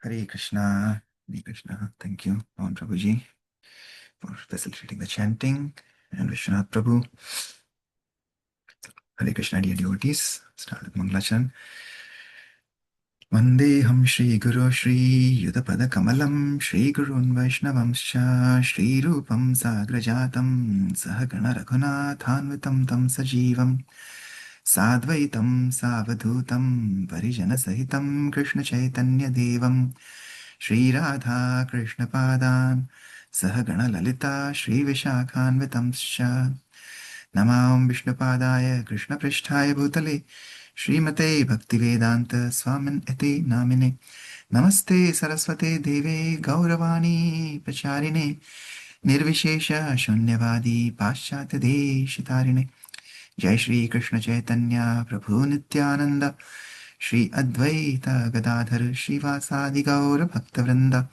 Hare Krishna, Hare Krishna. Thank you, Pawan Prabhuji, for facilitating the chanting, and Vishwanath Prabhu. Hare Krishna, dear devotees. Start with Mangalacharan. Vandeham Shri Guru Shri Yudapada Kamalam Shri Gurun Vaishnavamscha Shri Rupam Sagrajatam Sahagana Raghunathanvitam Tam Sajivam Sadvaitam Savadhutam Parijana Sahitam Krishna Chaitanya Devam Shri Radha Krishna Padan Sahagana Lalita Shri Vishakhanvitamscha Namam Vishnupadaya Krishna Pristhaya Bhutale Srimate Bhaktivedanta Swamin Iti Namine Namaste Saraswate Deve Gauravani Pacharine Nirvishesha Shunyavadi Paschat Deshitarine Jai Shri Krishna Chaitanya Prabhu Nityananda Shri Advaita Gadadhar Shivasadi Gaura Bhaktavrinda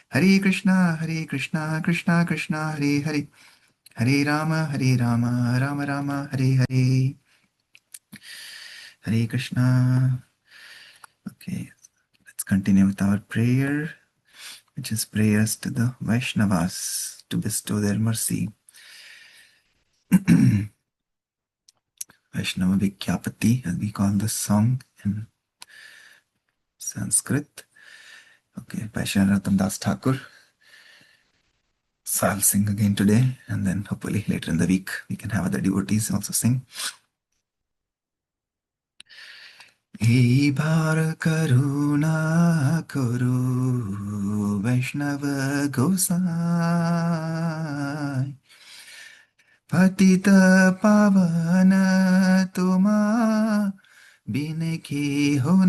Hare Krishna Krishna Krishna Hare Hare Hare Rama Rama Rama Hare Hare Hare Krishna. Okay, let's continue with our prayer, which is prayers to the Vaishnavas to bestow their mercy. Vaishnava Vikyapati, as we call this song in Sanskrit. Okay, by Shri Das Thakur. So I'll sing again today, and then hopefully later in the week we can have other devotees also sing. Ei bar karuna kuru Vaishnava Gosai Patita pavana tuma bin ki honai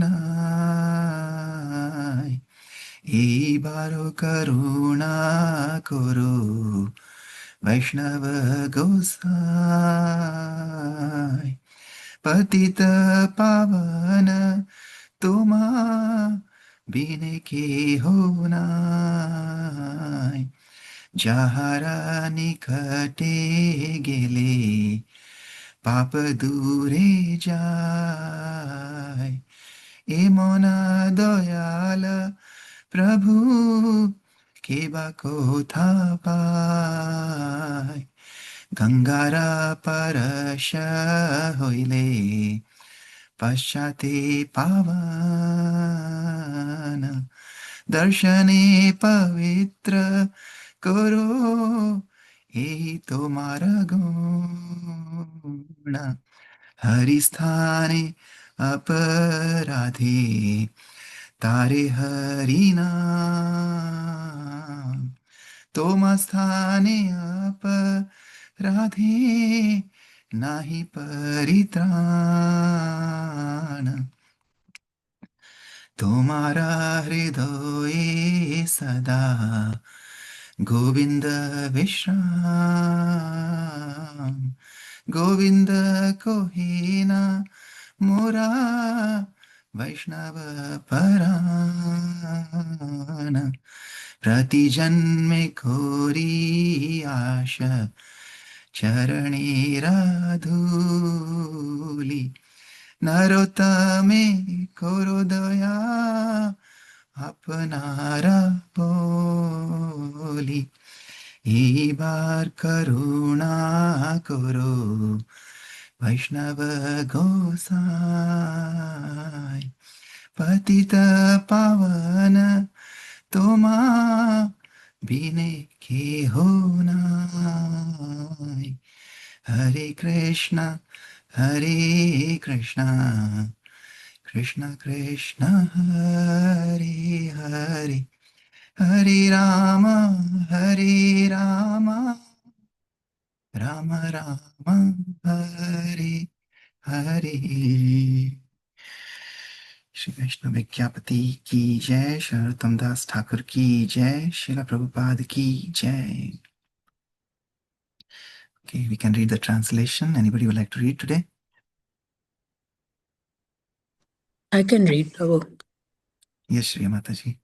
Ei baro karuna kuru Vaishnava Gosai Patita pavana tuma bin ki honai Jahara nikate gele পাপ দূরে যায় এমনা দয়াল প্রভু কে বা কোথা পায় গঙ্গারা পরশ হইলে পশ্চাতে পাবন দর্শনে পবিত্র করো এই তোমার গুণ হরিস্থানে अपराधे तारे हरि नाम तुम स्थाने अपराधे नाही परित्राण तुम्हारा हृदय सदा गोविंद विश्राम गोविंद को ही ना मोरा वैष्णव परान प्रति जन्मे खोरी आशा चरणे राधूली नरोत्तमे करो दया अपनारा बोली এই বার করুণা করো বৈষ্ণব গোসাই পতিত পাবন তোমা বিনে কে হো নাই হরে Krishna Krishna Krishna Hare Hare Hare Rama, Rama Rama, Hare Hare. Shri Vaishnava Vikyapati ki jai, Shri Das Thakur ki jai, Srila Prabhupada ki jai. Okay, we can read the translation. Anybody would like to read today? I can read, Prabhu. Yes, Shri Mataji.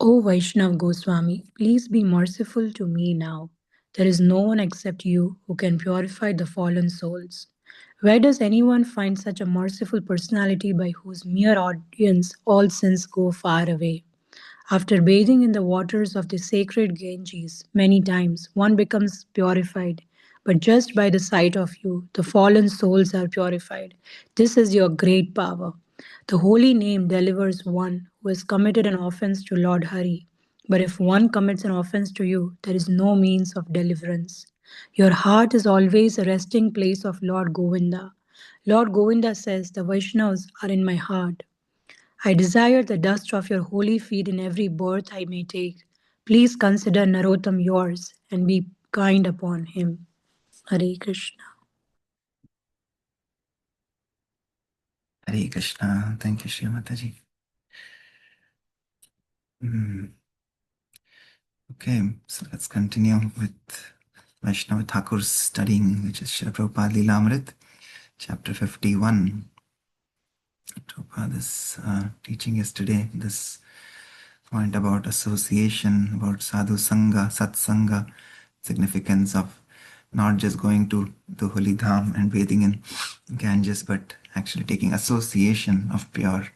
O Vaishnav Goswami, please be merciful to me now. There is no one except you who can purify the fallen souls. Where does anyone find such a merciful personality by whose mere audience all sins go far away? After bathing in the waters of the sacred Ganges many times, one becomes purified. But just by the sight of you, the fallen souls are purified. This is your great power. The holy name delivers one who has committed an offense to Lord Hari. But if one commits an offense to you, there is no means of deliverance. Your heart is always a resting place of Lord Govinda. Lord Govinda says, the Vaishnavas are in my heart. I desire the dust of your holy feet in every birth I may take. Please consider Narottam yours and be kind upon him. Hare Krishna. Hare Krishna. Thank you, Shri Mataji. Okay, so let's continue with Vaishnava Thakur's studying, which is Srila Prabhupada Lilamrit, chapter 51. Prabhupada is teaching yesterday this point about association, about sadhu sangha, satsanga, significance of not just going to the holy dham and bathing in Ganges, but actually taking association of pure,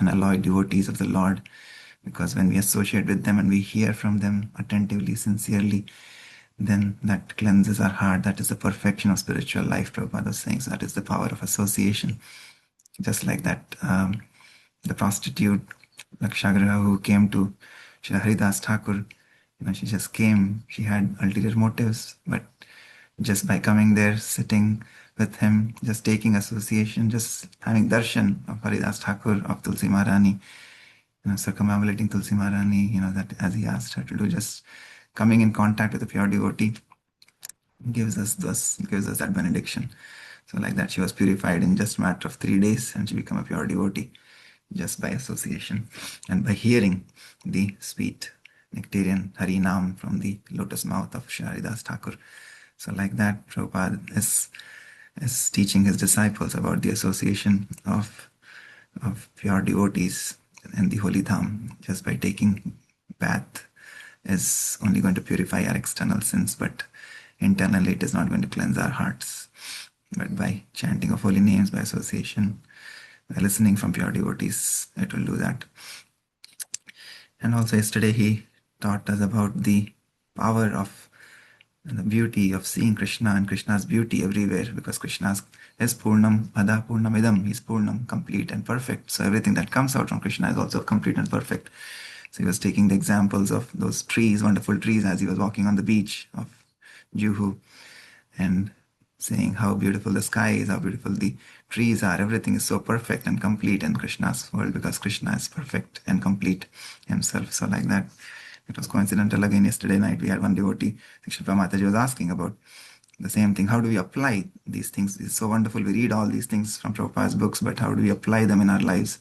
unalloyed devotees of the Lord. Because when we associate with them and we hear from them attentively, sincerely, then that cleanses our heart. That is the perfection of spiritual life, Prabhupada was saying. So that is the power of association. Just like that, the prostitute, Lakshagraha, who came to Shri Haridas Thakur, she just came. She had ulterior motives, but just by coming there, sitting with him, just taking association, just having darshan of Haridas Thakur, of Tulsi Maharani, circumambulating Tulsi Maharani, that as he asked her to do, just coming in contact with a pure devotee gives us that benediction. So like that, she was purified in just a matter of 3 days, and she became a pure devotee just by association and by hearing the sweet nectarian Hari Nam from the lotus mouth of Shri Haridas Thakur. So like that, Prabhupada is teaching his disciples about the association of pure devotees in the holy dham. Just by taking bath is only going to purify our external sins, but internally it is not going to cleanse our hearts. But by chanting of holy names, by association, by listening from pure devotees, it will do that. And also yesterday he taught us about the power of and the beauty of seeing Krishna and Krishna's beauty everywhere, because Krishna is Purnam, Pada Purnamidam, he's Purnam, complete and perfect. So everything that comes out from Krishna is also complete and perfect. So he was taking the examples of those trees, wonderful trees, as he was walking on the beach of Juhu, and saying how beautiful the sky is, how beautiful the trees are. Everything is so perfect and complete in Krishna's world, because Krishna is perfect and complete himself. So like that, it was coincidental again. Yesterday night we had one devotee, Shiksha Mataji, was asking about the same thing. How do we apply these things? It's so wonderful. We read all these things from Prabhupada's books, but how do we apply them in our lives?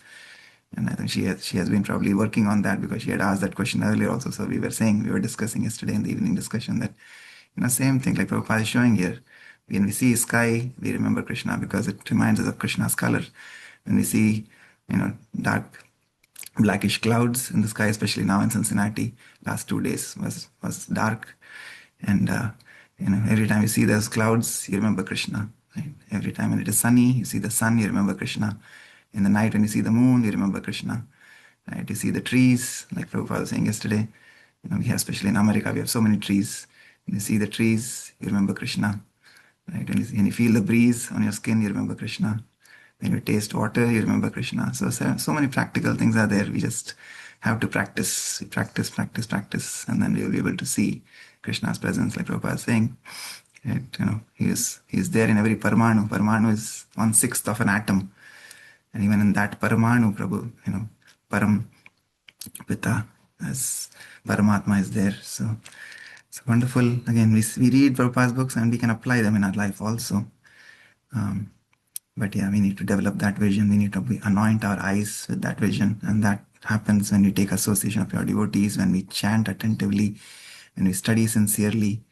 And I think she has been probably working on that, because she had asked that question earlier also. So we were discussing yesterday in the evening discussion that, same thing like Prabhupada is showing here. When we see sky, we remember Krishna because it reminds us of Krishna's color. When we see, dark blackish clouds in the sky, especially now in Cincinnati, last 2 days was dark. And, every time you see those clouds, you remember Krishna. Right? Every time when it is sunny, you see the sun, you remember Krishna. In the night when you see the moon, you remember Krishna. Right? You see the trees, like Prabhupada was saying yesterday. We have, especially in America, we have so many trees. When you see the trees, you remember Krishna. Right? When you feel the breeze on your skin, you remember Krishna. When you taste water, you remember Krishna. So many practical things are there. We just have to practice, and then we will be able to see Krishna's presence, like Prabhupada is saying. He is there in every Paramanu. Paramanu is 1/6 of an atom. And even in that Paramanu, Prabhu, Param Pita, as Paramatma is there. So it's wonderful. Again, we read Prabhupada's books and we can apply them in our life also. But yeah, we need to develop that vision. We need to anoint our eyes with that vision. And that happens when we take association of pure devotees, when we chant attentively, when we study sincerely,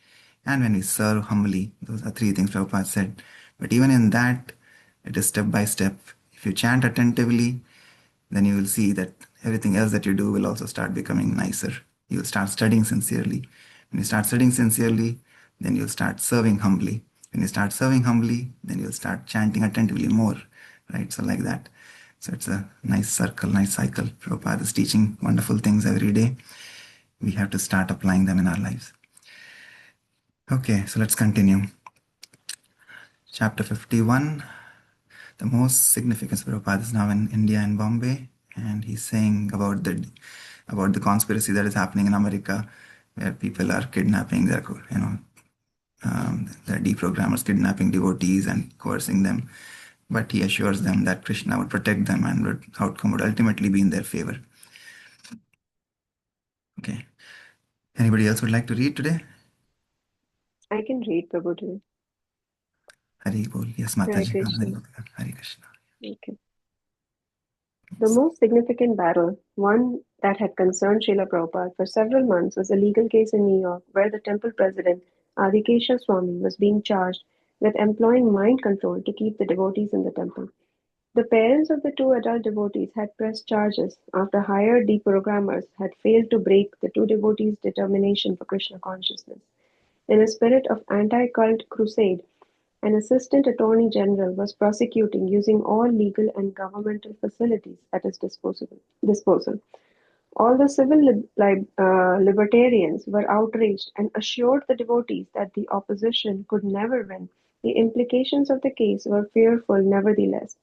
and when we serve humbly. Those are 3 things Prabhupada said. But even in that, it is step by step. If you chant attentively, then you will see that everything else that you do will also start becoming nicer. You will start studying sincerely. When you start studying sincerely, then you'll start serving humbly. When you start serving humbly, then you'll start chanting attentively more, right? So like that. So it's a nice circle, nice cycle. Prabhupada is teaching wonderful things every day. We have to start applying them in our lives. Okay, so let's continue. Chapter 51. The most significance of Prabhupada is now in India and Bombay, and he's saying about the conspiracy that is happening in America, where people are kidnapping their, their deprogrammers kidnapping devotees and coercing them. But he assures them that Krishna would protect them and the outcome would ultimately be in their favor. Okay. Anybody else would like to read today? I can read, Prabhu, today. Hari Bol. Yes, Hare Mataji. Krishna. Hari Krishna. Okay. The most significant battle, one that had concerned Srila Prabhupada for several months, was a legal case in New York where the temple president, Adikesha Swami, was being charged with employing mind control to keep the devotees in the temple. The parents of the two adult devotees had pressed charges after hired deprogrammers had failed to break the two devotees' determination for Krishna consciousness. In a spirit of anti-cult crusade, an assistant attorney general was prosecuting using all legal and governmental facilities at his disposal. All the civil libertarians were outraged and assured the devotees that the opposition could never win. The implications of the case were fearful nevertheless.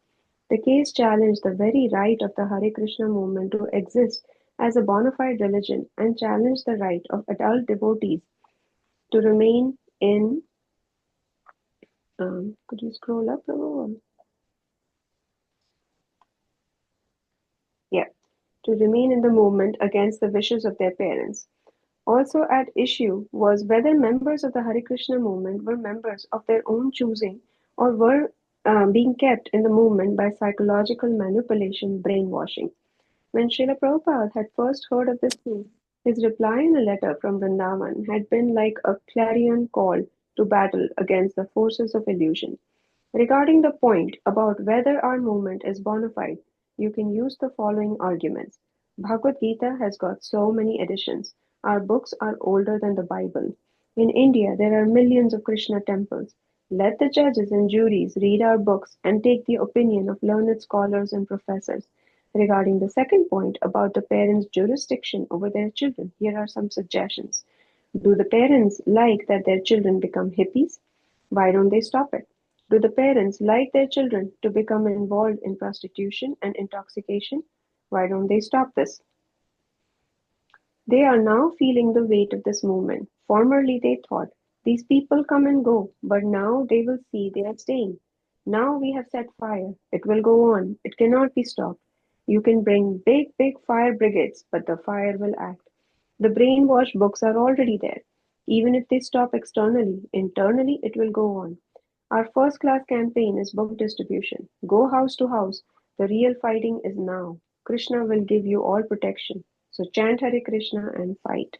The case challenged the very right of the Hare Krishna movement to exist as a bona fide religion and challenged the right of adult devotees to remain in could you scroll up? Yeah, to remain in the movement against the wishes of their parents. Also at issue was whether members of the Hare Krishna movement were members of their own choosing or were being kept in the movement by psychological manipulation, brainwashing. When Srila Prabhupada had first heard of this case, his reply in a letter from Vrindavan had been like a clarion call to battle against the forces of illusion. Regarding the point about whether our movement is bona fide, you can use the following arguments. Bhagavad Gita has got so many editions. Our books are older than the Bible. In India, there are millions of Krishna temples. Let the judges and juries read our books and take the opinion of learned scholars and professors. Regarding the second point about the parents' jurisdiction over their children, here are some suggestions. Do the parents like that their children become hippies? Why don't they stop it? Do the parents like their children to become involved in prostitution and intoxication? Why don't they stop this? They are now feeling the weight of this movement. Formerly they thought, these people come and go, but now they will see they are staying. Now we have set fire. It will go on. It cannot be stopped. You can bring big, big fire brigades, but the fire will act. The brainwash books are already there. Even if they stop externally, internally it will go on. Our first class campaign is book distribution. Go house to house. The real fighting is now. Krishna will give you all protection. So chant Hare Krishna and fight.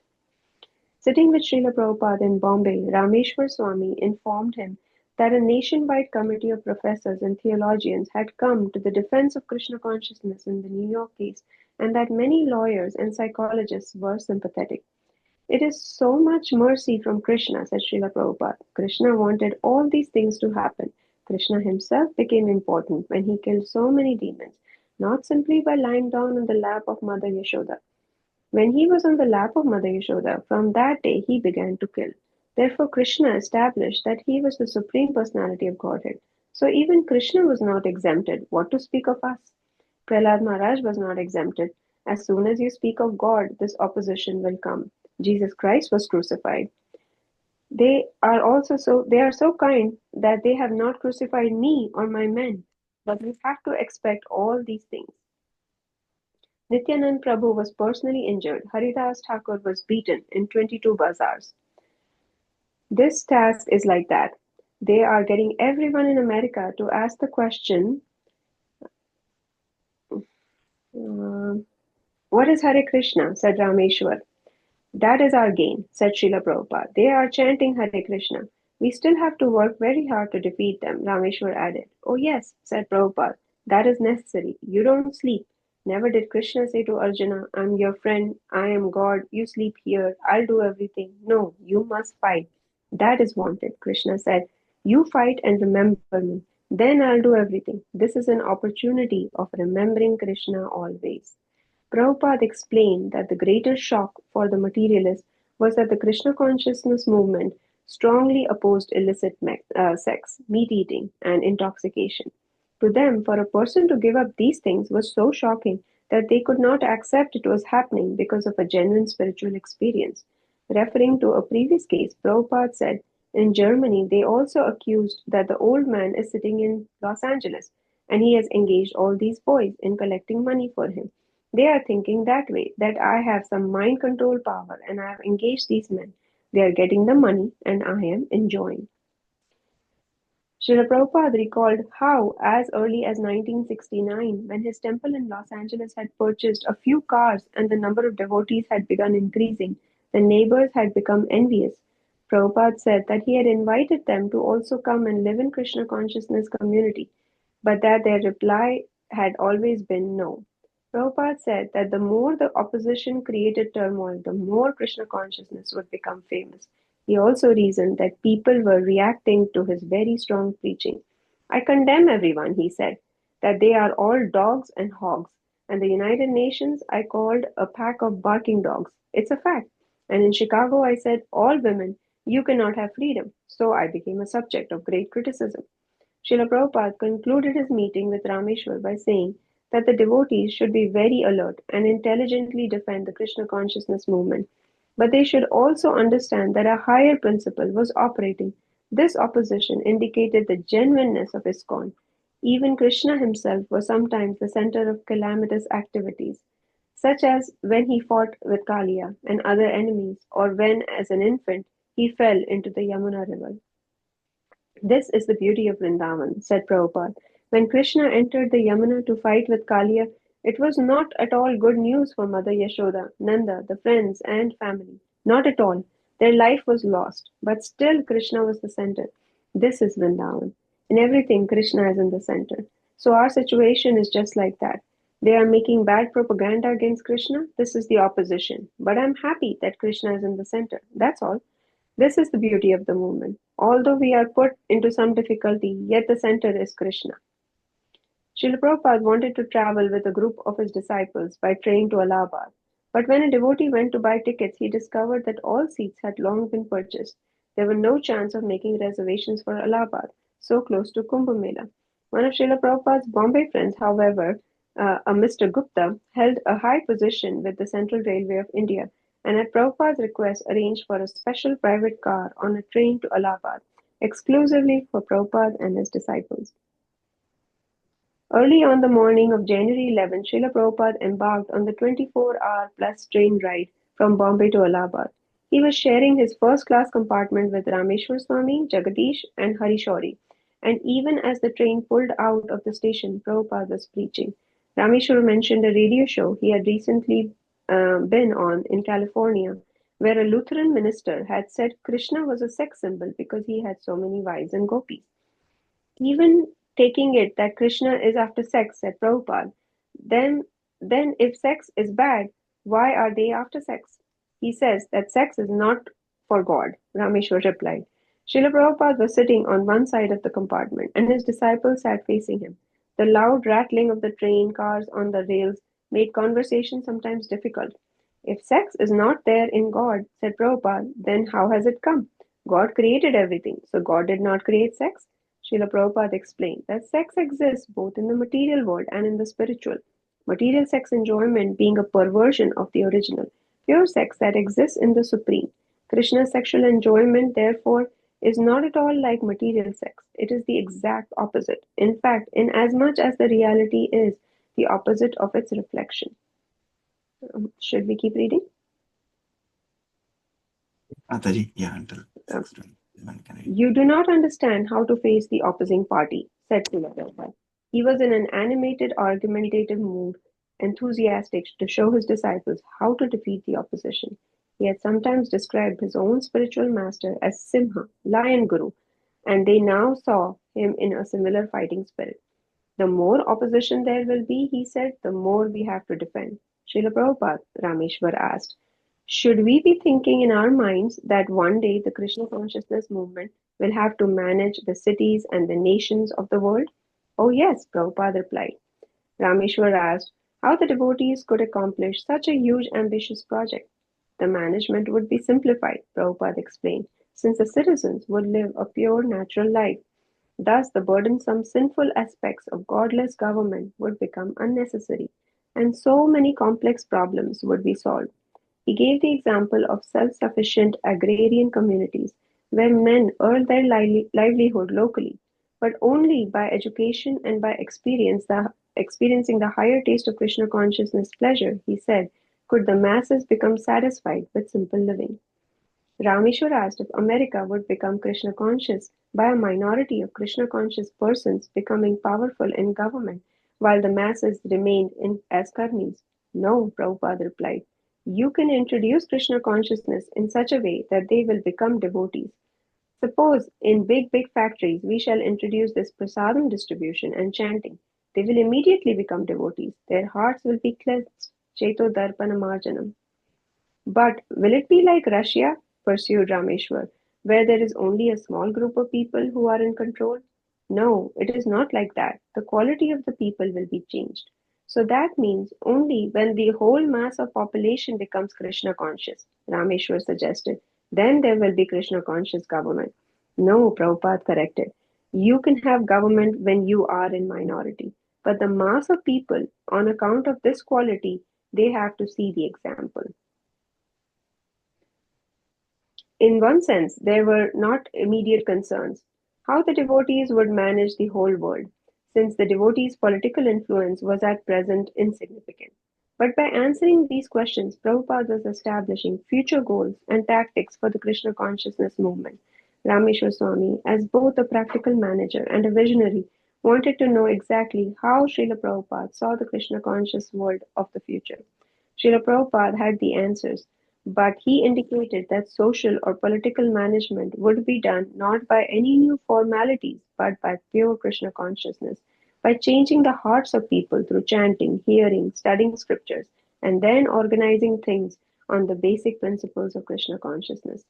Sitting with Srila Prabhupada in Bombay, Rameshwar Swami informed him that a nationwide committee of professors and theologians had come to the defense of Krishna consciousness in the New York case and that many lawyers and psychologists were sympathetic. It is so much mercy from Krishna, said Srila Prabhupada. Krishna wanted all these things to happen. Krishna himself became important when he killed so many demons, not simply by lying down on the lap of Mother Yashoda. When he was on the lap of Mother Yashoda, from that day he began to kill. Therefore, Krishna established that he was the Supreme Personality of Godhead. So even Krishna was not exempted. What to speak of us? Prahlad Maharaj was not exempted. As soon as you speak of God, this opposition will come. Jesus Christ was crucified. They are so kind that they have not crucified me or my men. But we have to expect all these things. Nityanand Prabhu was personally injured. Haridas Thakur was beaten in 22 bazaars. This task is like that. They are getting everyone in America to ask the question, what is Hare Krishna? Said Rameshwar. That is our gain, said Srila Prabhupada. They are chanting Hare Krishna. We still have to work very hard to defeat them, Rameshwar added. Oh yes, said Prabhupada. That is necessary. You don't sleep. Never did Krishna say to Arjuna, I'm your friend, I am God, you sleep here, I'll do everything. No, you must fight. That is wanted. Krishna said, You fight and remember me. Then I'll do everything. This is an opportunity of remembering Krishna always. Prabhupada explained that the greater shock for the materialists was that the Krishna consciousness movement strongly opposed illicit sex, meat eating, and intoxication. To them, for a person to give up these things was so shocking that they could not accept it was happening because of a genuine spiritual experience. Referring to a previous case, Prabhupada said, in Germany, they also accused that the old man is sitting in Los Angeles and he has engaged all these boys in collecting money for him. They are thinking that way, that I have some mind control power and I have engaged these men. They are getting the money and I am enjoying. Srila Prabhupada recalled how, as early as 1969, when his temple in Los Angeles had purchased a few cars and the number of devotees had begun increasing, the neighbors had become envious. Prabhupada said that he had invited them to also come and live in Krishna consciousness community, but that their reply had always been no. Prabhupada said that the more the opposition created turmoil, the more Krishna consciousness would become famous. He also reasoned that people were reacting to his very strong preaching. I condemn everyone, he said, that they are all dogs and hogs, and the United Nations I called a pack of barking dogs. It's a fact. And in Chicago I said, all women, you cannot have freedom. So I became a subject of great criticism. Srila Prabhupada concluded his meeting with Rameshwar by saying that the devotees should be very alert and intelligently defend the Krishna consciousness movement, but they should also understand that a higher principle was operating. This opposition indicated the genuineness of ISKCON. Even Krishna himself was sometimes the center of calamitous activities, such as when he fought with Kaliya and other enemies, or when, as an infant, he fell into the Yamuna river. This is the beauty of Vrindavan, said Prabhupada. When Krishna entered the Yamuna to fight with Kaliya, it was not at all good news for Mother Yashoda, Nanda, the friends, and family. Not at all. Their life was lost. But still, Krishna was the center. This is Vrindavan. In everything, Krishna is in the center. So our situation is just like that. They are making bad propaganda against Krishna. This is the opposition. But I'm happy that Krishna is in the center. That's all. This is the beauty of the movement. Although we are put into some difficulty, yet the center is Krishna. Srila Prabhupada wanted to travel with a group of his disciples by train to Allahabad. But when a devotee went to buy tickets, he discovered that all seats had long been purchased. There were no chance of making reservations for Allahabad, so close to Kumbh Mela. One of Srila Prabhupada's Bombay friends, however, a Mr. Gupta, held a high position with the Central Railway of India and at Prabhupada's request arranged for a special private car on a train to Allahabad, exclusively for Prabhupada and his disciples. Early on the morning of January 11, Srila Prabhupada embarked on the 24-hour plus train ride from Bombay to Allahabad. He was sharing his first-class compartment with Rameshwar Swami, Jagadish, and Hari Shauri. And even as the train pulled out of the station, Prabhupada was preaching. Rameshwar mentioned a radio show he had recently been on in California, where a Lutheran minister had said Krishna was a sex symbol because he had so many wives and gopis. Even taking it that Krishna is after sex, said Prabhupada, then if sex is bad, why are they after sex? He says that sex is not for God, Rameshwar replied. Srila Prabhupada was sitting on one side of the compartment and his disciples sat facing him. The loud rattling of the train cars on the rails made conversation sometimes difficult. If sex is not there in God, said Prabhupada, then how has it come? God created everything, so God did not create sex. Srila Prabhupada explained that sex exists both in the material world and in the spiritual. Material sex enjoyment being a perversion of the original, pure sex that exists in the Supreme. Krishna's sexual enjoyment, therefore, is not at all like material sex. It is the exact opposite. In fact, in as much as the reality is the opposite of its reflection. Should we keep reading? Mataji, yeah, until Um, 6:21 can read. You do not understand how to face the opposing party, said Srila Prabhupada. He was in an animated, argumentative mood, enthusiastic to show his disciples how to defeat the opposition. He had sometimes described his own spiritual master as Simha, Lion Guru, and they now saw him in a similar fighting spirit. The more opposition there will be, he said, the more we have to defend. Srila Prabhupada, Rameshwar asked, should we be thinking in our minds that one day the Krishna consciousness movement will have to manage the cities and the nations of the world? Oh yes, Prabhupada replied. Rameshwar asked how the devotees could accomplish such a huge ambitious project. The management would be simplified, Prabhupada explained, since the citizens would live a pure natural life. Thus, the burdensome sinful aspects of godless government would become unnecessary, and so many complex problems would be solved. He gave the example of self-sufficient agrarian communities where men earn their livelihood locally, but only by education and by experiencing the higher taste of Krishna consciousness pleasure, he said, could the masses become satisfied with simple living. Rameshwar asked if America would become Krishna conscious by a minority of Krishna conscious persons becoming powerful in government while the masses remained as karmis. No, Prabhupada replied. You can introduce Krishna consciousness in such a way that they will become devotees. Suppose in big factories we shall introduce this prasadam distribution and chanting. They will immediately become devotees. Their hearts will be cleansed. Cheto darpana marjanam. But will it be like Russia, pursued Rameshwar, where there is only a small group of people who are in control? No, it is not like that. The quality of the people will be changed. So that means only when the whole mass of population becomes Krishna conscious, Rameshwar suggested, then there will be Krishna conscious government. No, Prabhupada corrected. You can have government when you are in minority. But the mass of people, on account of this quality, they have to see the example. In one sense, there were not immediate concerns: how the devotees would manage the whole world, since the devotees' political influence was at present insignificant. But by answering these questions, Prabhupada was establishing future goals and tactics for the Krishna consciousness movement. Rameshwar Swami, as both a practical manager and a visionary, wanted to know exactly how Srila Prabhupada saw the Krishna conscious world of the future. Srila Prabhupada had the answers, but he indicated that social or political management would be done not by any new formalities, but by pure Krishna consciousness, by changing the hearts of people through chanting, hearing, studying scriptures, and then organizing things on the basic principles of Krishna consciousness.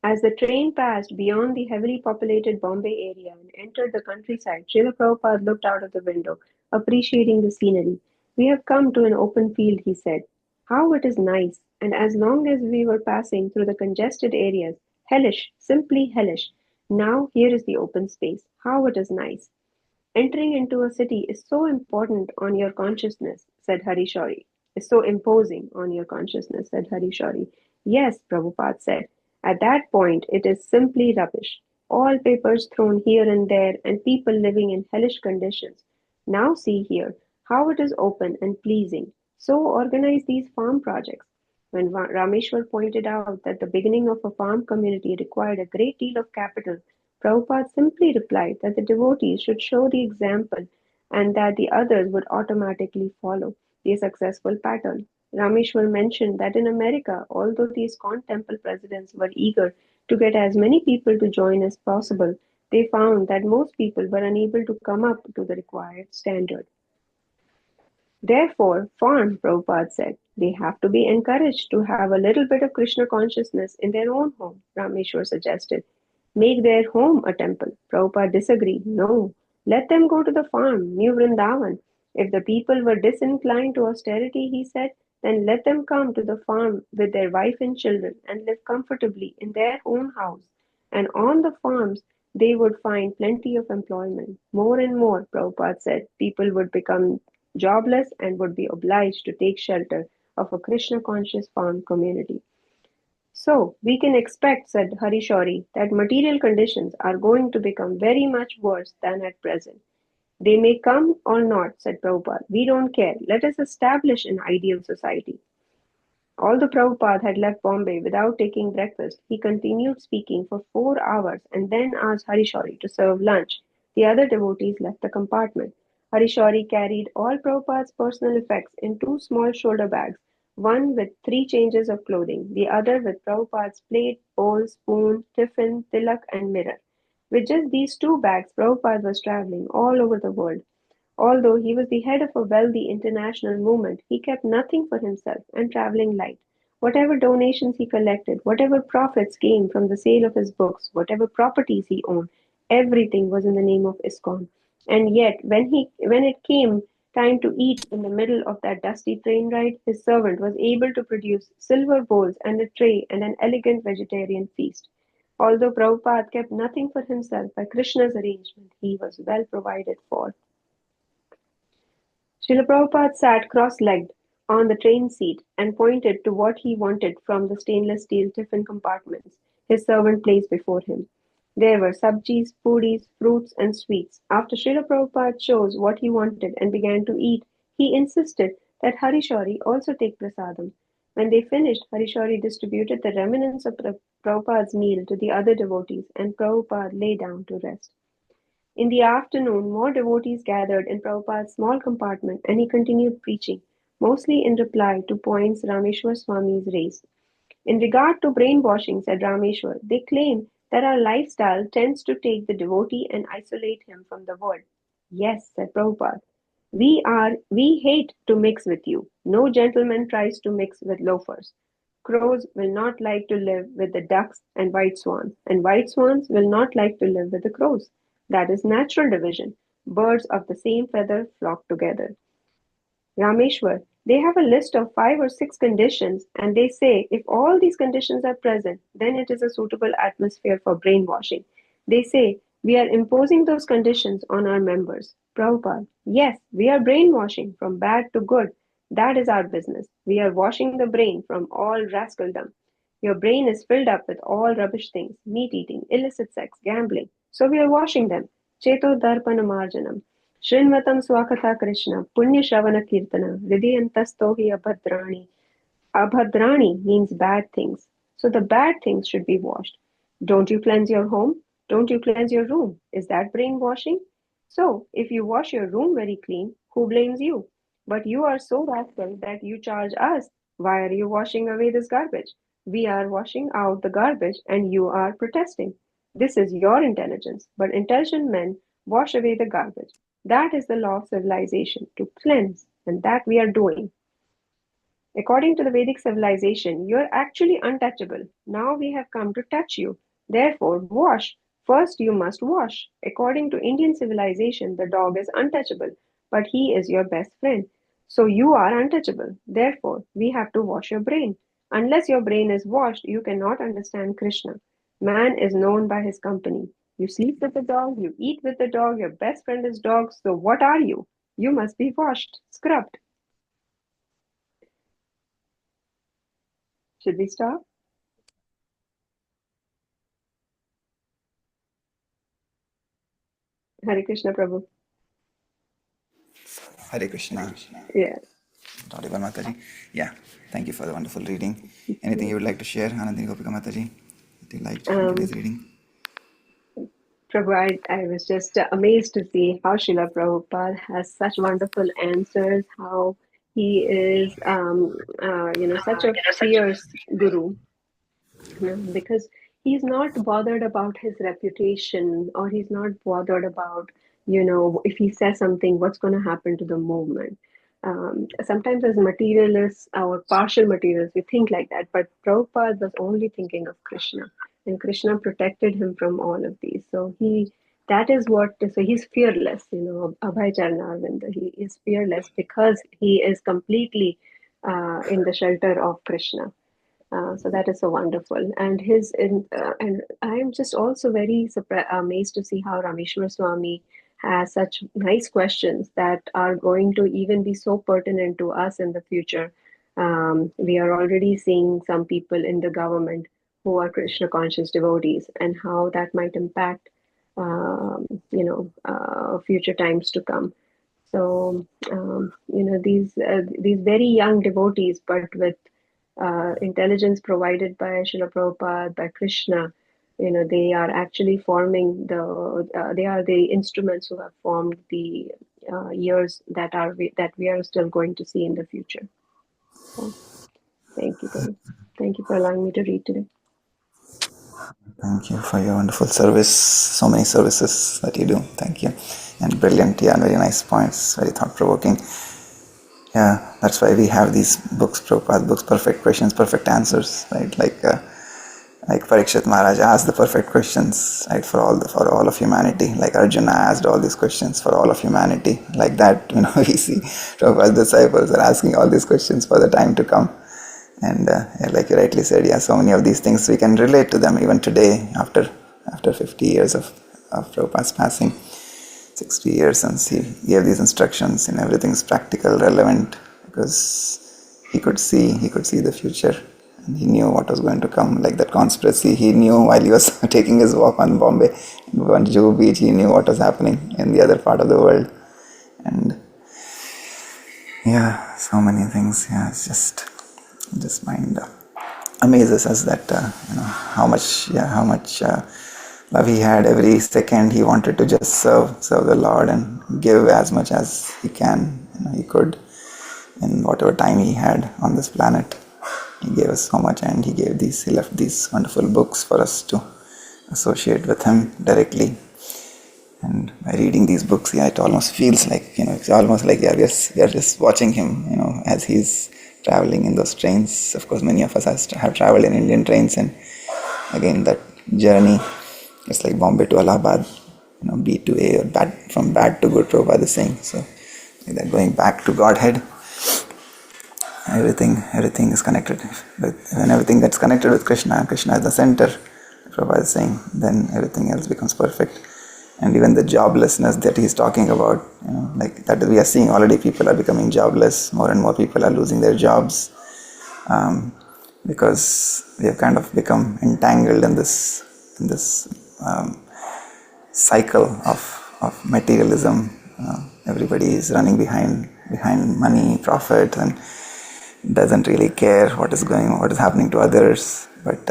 As the train passed beyond the heavily populated Bombay area and entered the countryside, Srila Prabhupada looked out of the window, appreciating the scenery. We have come to an open field, he said. How it is nice! And as long as we were passing through the congested areas, hellish, simply hellish. Now here is the open space. How it is nice! Entering into a city is so important on your consciousness, said Hari Shauri. Is so imposing on your consciousness, said Hari Shauri. Yes, Prabhupada said. At that point, it is simply rubbish. All papers thrown here and there, and people living in hellish conditions. Now see here how it is open and pleasing. So organize these farm projects. When Rameshwar pointed out that the beginning of a farm community required a great deal of capital, Prabhupada simply replied that the devotees should show the example and that the others would automatically follow the successful pattern. Rameshwar mentioned that in America, although the ISKCON temple presidents were eager to get as many people to join as possible, they found that most people were unable to come up to the required standard. Therefore, farm, Prabhupada said, they have to be encouraged to have a little bit of Krishna consciousness in their own home, Rameshwar suggested. Make their home a temple. Prabhupada disagreed. No, let them go to the farm, New Vrindavan. If the people were disinclined to austerity, he said, then let them come to the farm with their wife and children and live comfortably in their own house. And on the farms, they would find plenty of employment. More and more, Prabhupada said, people would become jobless and would be obliged to take shelter of a Krishna conscious farm community. So, we can expect, said Hari Shauri, that material conditions are going to become very much worse than at present. They may come or not, said Prabhupada. We don't care. Let us establish an ideal society. Although Prabhupada had left Bombay without taking breakfast, he continued speaking for 4 hours and then asked Hari Shauri to serve lunch. The other devotees left the compartment. Hari Shauri carried all Prabhupada's personal effects in 2 small shoulder bags, one with 3 changes of clothing, the other with Prabhupada's plate, bowl, spoon, tiffin, tilak, and mirror. With just these 2 bags, Prabhupada was traveling all over the world. Although he was the head of a wealthy international movement, he kept nothing for himself and traveling light. Whatever donations he collected, whatever profits came from the sale of his books, whatever properties he owned, everything was in the name of ISKCON. And yet, when it came time to eat in the middle of that dusty train ride, his servant was able to produce silver bowls and a tray and an elegant vegetarian feast. Although Prabhupada kept nothing for himself by Krishna's arrangement, he was well provided for. Srila Prabhupada sat cross-legged on the train seat and pointed to what he wanted from the stainless steel tiffin compartments his servant placed before him. There were sabjis, puris, fruits, and sweets. After Srila Prabhupada chose what he wanted and began to eat, he insisted that Harishori also take prasadam. When they finished, Harishori distributed the remnants of Prabhupada's meal to the other devotees, and Prabhupada lay down to rest. In the afternoon, more devotees gathered in Prabhupada's small compartment, and he continued preaching, mostly in reply to points Rameshwar Swami's raised. In regard to brainwashing, said Rameshwar, they claim that our lifestyle tends to take the devotee and isolate him from the world. Yes, said Prabhupada. We hate to mix with you. No gentleman tries to mix with loafers. Crows will not like to live with the ducks and white swans will not like to live with the crows. That is natural division. Birds of the same feather flock together. Rameshwar, they have a list of 5 or 6 conditions, and they say if all these conditions are present, then it is a suitable atmosphere for brainwashing. They say we are imposing those conditions on our members. Prabhupada, yes, we are brainwashing from bad to good. That is our business. We are washing the brain from all rascaldom. Your brain is filled up with all rubbish things, meat eating, illicit sex, gambling. So we are washing them. Cheto darpana marjanam. Shrinvatam swakatha Krishna, Punya Shravana Kirtana, Hridayantastohi Abhadrani. Abhadrani means bad things. So the bad things should be washed. Don't you cleanse your home? Don't you cleanse your room? Is that brainwashing? So, if you wash your room very clean, who blames you? But you are so rascal that you charge us. Why are you washing away this garbage? We are washing out the garbage and you are protesting. This is your intelligence, but intelligent men wash away the garbage. That is the law of civilization, to cleanse, and that we are doing. According to the Vedic civilization, you are actually untouchable. Now we have come to touch you. Therefore, wash. First, you must wash. According to Indian civilization, the dog is untouchable, but he is your best friend. So you are untouchable. Therefore, we have to wash your brain. Unless your brain is washed, you cannot understand Krishna. Man is known by his company. You sleep with the dog, you eat with the dog, your best friend is dog. So what are you? You must be washed, scrubbed. Should we stop? Hare Krishna, Prabhu. Hare Krishna. Yeah. Audible Mataji. Yeah, thank you for the wonderful reading. Anything you would like to share, Anandini Gopika Mataji? That you liked from today's reading? Prabhu, I was just amazed to see how Srila Prabhupada has such wonderful answers, how he is, such a fierce guru, because he's not bothered about his reputation, or he's not bothered about, if he says something, what's going to happen to the movement. Sometimes as materialists or partial materialists, we think like that, but Prabhupada was only thinking of Krishna, and Krishna protected him from all of these. So he's fearless, Abhay Charanavinda, he is fearless because he is completely in the shelter of Krishna. So that is so wonderful, and I am just also very amazed to see how Rameshwar Swami has such nice questions that are going to even be so pertinent to us in the future. We are already seeing some people in the government who are Krishna conscious devotees, and how that might impact, future times to come. So, these very young devotees, but with intelligence provided by Srila Prabhupada, by Krishna, they are actually forming they are the instruments who have formed the years that we are still going to see in the future. So, thank you, Prabhu. Thank you for allowing me to read today. Thank you for your wonderful service. So many services that you do. Thank you. And brilliant. Yeah, very nice points. Very thought-provoking. Yeah, that's why we have these books, Prabhupada books, perfect questions, perfect answers, right? Like Parikshit Maharaj asked the perfect questions, right, for all of humanity. Like Arjuna asked all these questions for all of humanity. Like that, we see Prabhupada's disciples are asking all these questions for the time to come. And like you rightly said, yeah, so many of these things we can relate to them even today after 50 years of Prabhupada's passing. 60 years since he gave these instructions, and everything's practical, relevant, because he could see the future, and he knew what was going to come. Like that conspiracy, he knew while he was taking his walk on Bombay, on Juhu Beach, he knew what was happening in the other part of the world. And yeah, so many things. Yeah, it's just mind amazes us that how much love he had. Every second he wanted to just serve the Lord and give as much as he can, he could, in whatever time he had on this planet. He gave us so much, and he left these wonderful books for us to associate with him directly. And by reading these books, it almost feels like, it's almost like we are just watching him, as he's traveling in those trains. Of course, many of us have traveled in Indian trains, and again, that journey, it's like Bombay to Allahabad, B to A, or from bad to good, Prabhupada is saying. So, like that, going back to Godhead, everything is connected. When everything gets connected with Krishna, and Krishna is the center, Prabhupada is saying, then everything else becomes perfect. And even the joblessness that he's talking about, like that we are seeing already, people are becoming jobless. More and more people are losing their jobs because we have kind of become entangled in this cycle of materialism. Everybody is running behind money, profit, and doesn't really care what is happening to others. But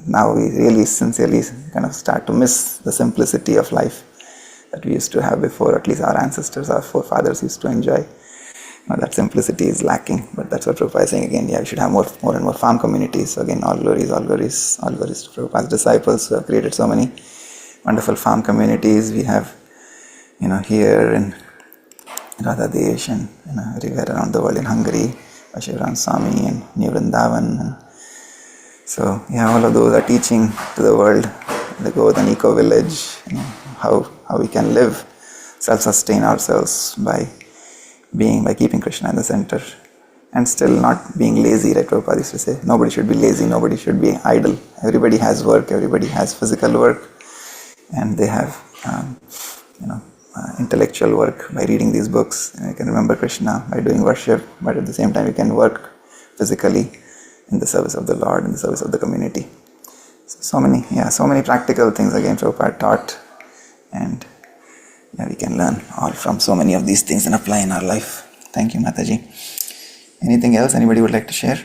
now we really sincerely kind of start to miss the simplicity of life that we used to have before. At least our ancestors, our forefathers used to enjoy. Now that simplicity is lacking. But that's what Prabhupada is saying again. Yeah, we should have more and more farm communities. So again, all glories to Prabhupada's disciples who have created so many wonderful farm communities. We have, here in Radha Desh and everywhere around the world, in Hungary, Shivaram Swami and New Vrindavan. And so, all of those are teaching to the world, the Govardhan Eco Village, how we can live, self-sustain ourselves by keeping Krishna in the center, and still not being lazy. Like Prabhupada used to say, nobody should be lazy, nobody should be idle. Everybody has work, everybody has physical work, and they have, intellectual work by reading these books. You can remember Krishna by doing worship, but at the same time you can work physically in the service of the Lord, in the service of the community. So many practical things again Prabhupada taught, and we can learn all from so many of these things and apply in our life. Thank you, Mataji. Anything else anybody would like to share?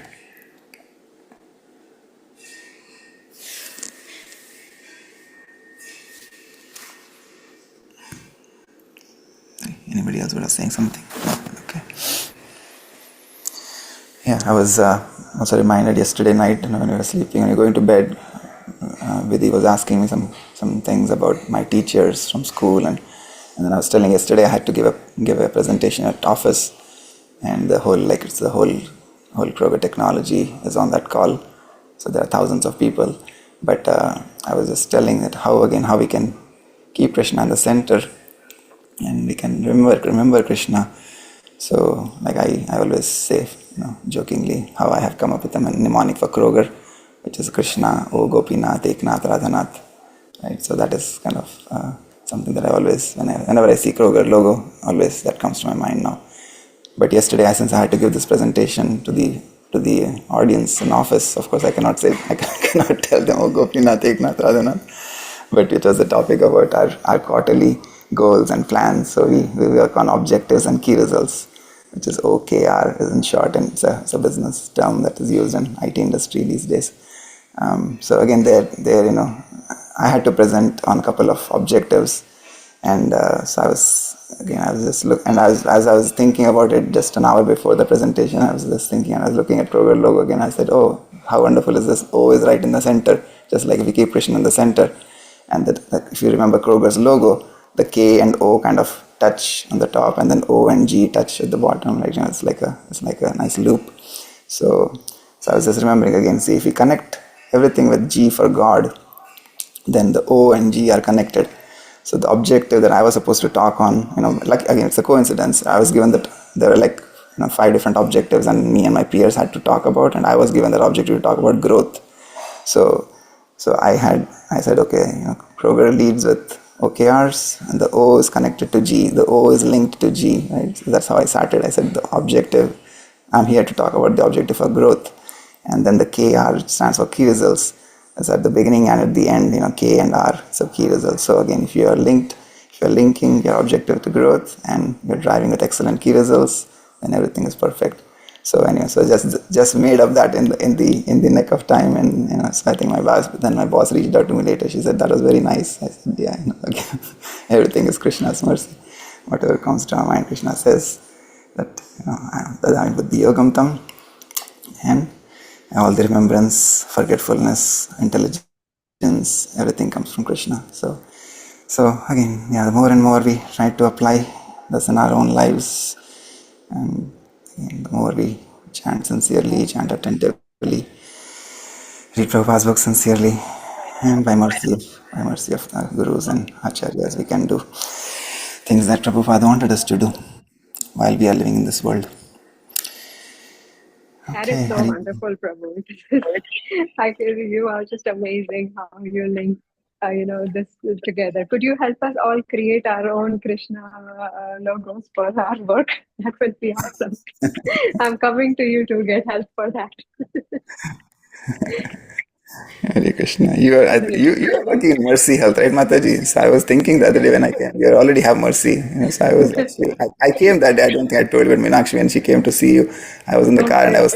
Anybody else was saying something? No? Okay. Yeah, I was also reminded yesterday night when we were sleeping, when we were going to bed, Vidhi was asking me some things about my teachers from school, and then I was telling yesterday I had to give a presentation at office, and the whole Kroger technology is on that call, so there are thousands of people. But I was just telling that how we can keep Krishna in the center, and we can remember Krishna. So like I always say, jokingly, how I have come up with a mnemonic for Kroger, which is Krishna, O Gopinath, Eknath, Radhanath. Right? So that is kind of something that I always, whenever I see Kroger logo, always that comes to my mind now. But yesterday, since I had to give this presentation to the audience in office, of course I cannot tell them, O Gopinath, Eknath, Radhanath. But it was a topic about our quarterly goals and plans. So we work on objectives and key results, which is OKR is in short, and it's a business term that is used in IT industry these days. So again, there, I had to present on a couple of objectives, and so I was thinking about it just an hour before the presentation. I was just thinking, and I was looking at Kroger logo again. I said, oh, how wonderful is this? O is right in the center, just like if we keep Krishna in the center. And that if you remember Kroger's logo, the K and O kind of touch on the top, and then O and G touch at the bottom. Like, it's like a nice loop. So I was just remembering again. See, if we connect everything with G for God, then the O and G are connected. So the objective that I was supposed to talk on, like again, it's a coincidence. I was given that there were like 5 different objectives, and me and my peers had to talk about, and I was given that objective to talk about growth. So I said, okay, Kroger leads with OKRs, and the O is connected to G. The O is linked to G, right? So that's how I started. I said the objective, I'm here to talk about the objective for growth. And then the KR stands for key results. It's at the beginning and at the end, K and R, so key results. So again, if you're linking your objective to growth and you're driving with excellent key results, then everything is perfect. So anyway, so just made up that in the nick of time, and so I think my boss reached out to me later. She said that was very nice. I said, yeah, again, everything is Krishna's mercy. Whatever comes to our mind, Krishna says that that buddhi yogam tam, and all the remembrance, forgetfulness, intelligence, everything comes from Krishna. So again, yeah, the more and more we try to apply this in our own lives, and the more we chant sincerely, chant attentively, read Prabhupada's book sincerely, and by mercy of our gurus and acharyas, we can do things that Prabhupada wanted us to do while we are living in this world. That is so wonderful, Prabhu. I feel you are just amazing how you link, this together. Could you help us all create our own Krishna logos for our work? That would be awesome. I'm coming to you to get help for that. Hare Krishna. You are working in Mercy Health, right, Mataji? So I was thinking the other day when I came, you already have Mercy. So I was actually, I came that day. I don't think I told you, but Meenakshi, when she came to see you, I was in the car and I was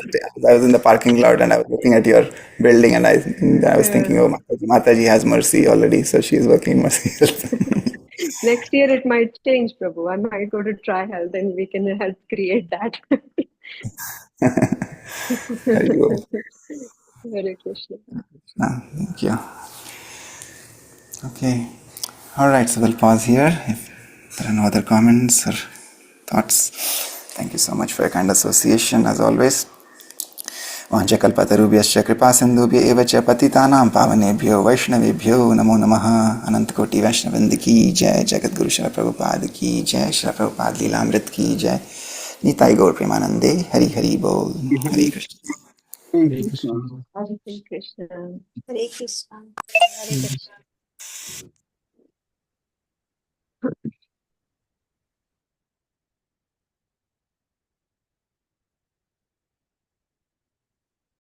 in the parking lot and I was looking at your building, and I was thinking, oh, Mataji has Mercy already, so she's working in Mercy Health. Next year it might change, Prabhu. I might go to Try Health and we can help create that. Hare Krishna. Thank you. Okay. All right. So we'll pause here. If there are no other comments or thoughts, thank you so much for your kind association as always. वाञ्छकल्पतरुभ्यश्च कृपासिन्धुभ्य एव च पतितानां पावनेभ्यो वैष्णवेभ्यो नमो नमः। अनंतकोटि वैष्णववृंद की जय। जगद्गुरु श्रील प्रभुपाद की जय। श्रील प्रभुपाद लीलामृत की जय। निताई गौर प्रेमानंदे। हरि हरि बोल। हरे Krishna. Hare Krishna. Hare Krishna. Hare Krishna. Hare Krishna.